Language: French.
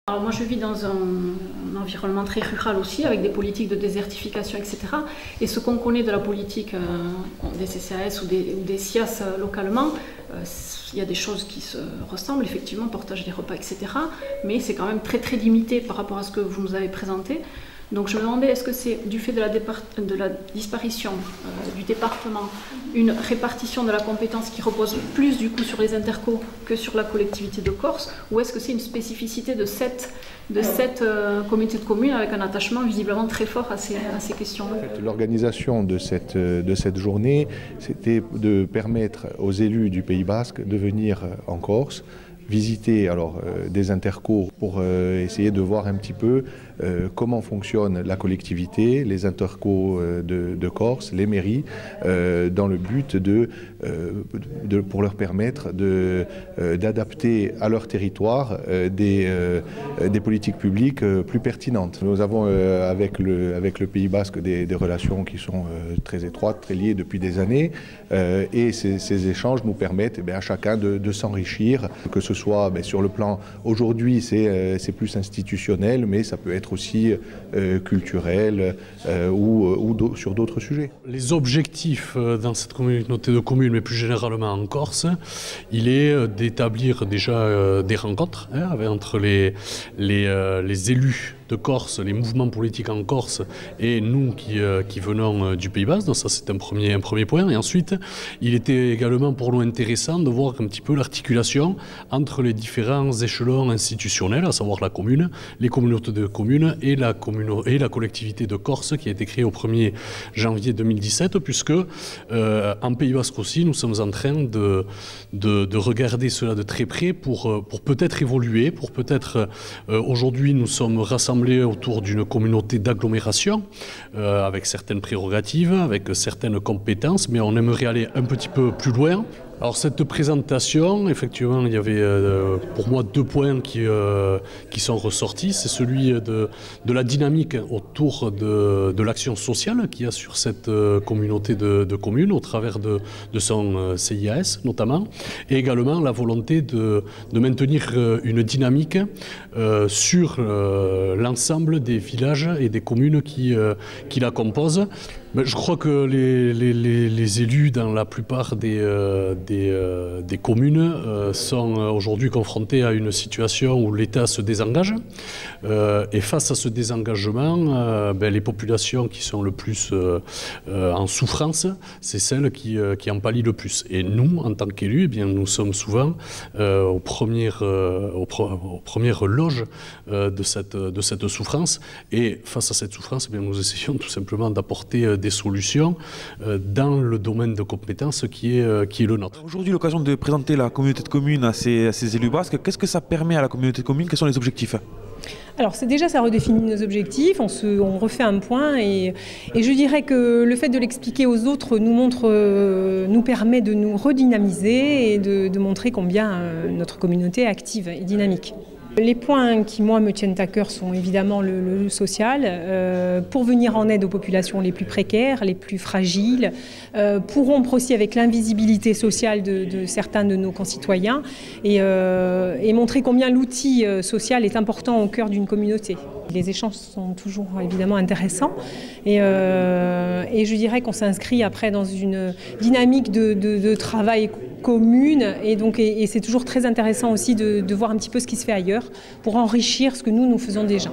Alors moi je vis dans un environnement très rural aussi, avec des politiques de désertification, etc. Et ce qu'on connaît de la politique des CCAS ou des SIAS localement, il y a des choses qui se ressemblent, effectivement, partage des repas, etc. Mais c'est quand même très très limité par rapport à ce que vous nous avez présenté. Donc je me demandais, est-ce que c'est du fait de la disparition du département, une répartition de la compétence qui repose plus du coup sur les intercos que sur la collectivité de Corse, ou est-ce que c'est une spécificité de cette communauté de communes avec un attachement visiblement très fort à ces questions-là? En fait, l'organisation de cette journée, c'était de permettre aux élus du Pays Basque de venir en Corse, visiter des intercos pour essayer de voir un petit peu comment fonctionne la collectivité, les intercos de Corse, les mairies, dans le but pour leur permettre d'adapter à leur territoire des politiques publiques plus pertinentes. Nous avons avec le Pays Basque des relations qui sont très étroites, très liées depuis des années, et ces échanges nous permettent à chacun de s'enrichir, que ce soit sur le plan, aujourd'hui c'est plus institutionnel, mais ça peut être aussi culturel ou sur d'autres sujets. Les objectifs dans cette communauté de communes, mais plus généralement en Corse, il est d'établir déjà des rencontres entre les élus de Corse, les mouvements politiques en Corse et nous qui venons du Pays Basque. Donc ça c'est un premier point. Et ensuite, il était également pour nous intéressant de voir un petit peu l'articulation entre les différents échelons institutionnels, à savoir la commune, les communautés de communes et la collectivité de Corse qui a été créée au 1er janvier 2017, puisque en Pays Basque aussi, nous sommes en train de regarder cela de très près pour peut-être évoluer, pour peut-être aujourd'hui nous sommes rassemblés autour d'une communauté d'agglomération avec certaines prérogatives, avec certaines compétences, mais on aimerait aller un petit peu plus loin. Alors cette présentation, effectivement, il y avait pour moi 2 points qui sont ressortis. C'est celui de la dynamique autour de l'action sociale qu'il y a sur cette communauté de communes au travers de son CIAS notamment, et également la volonté de maintenir une dynamique sur l'ensemble des villages et des communes qui la composent. Mais je crois que les élus dans la plupart des communes sont aujourd'hui confrontés à une situation où l'État se désengage. Et face à ce désengagement, les populations qui sont le plus en souffrance, c'est celles qui en pallient le plus. Et nous, en tant qu'élus, nous sommes souvent aux premières loges de cette souffrance. Et face à cette souffrance, nous essayons tout simplement d'apporter des solutions dans le domaine de compétences qui est le nôtre. Aujourd'hui, l'occasion de présenter la communauté de communes à ces élus basques, qu'est-ce que ça permet à la communauté de communes? Quels sont les objectifs? Alors déjà, ça redéfinit nos objectifs, on refait un point et je dirais que le fait de l'expliquer aux autres nous permet de nous redynamiser et de montrer combien notre communauté est active et dynamique. Les points qui, moi, me tiennent à cœur sont évidemment le social, pour venir en aide aux populations les plus précaires, les plus fragiles, pour rompre aussi avec l'invisibilité sociale de certains de nos concitoyens et montrer combien l'outil social est important au cœur d'une communauté. Les échanges sont toujours évidemment intéressants et je dirais qu'on s'inscrit après dans une dynamique de travail commune et c'est toujours très intéressant aussi de voir un petit peu ce qui se fait ailleurs pour enrichir ce que nous faisons déjà.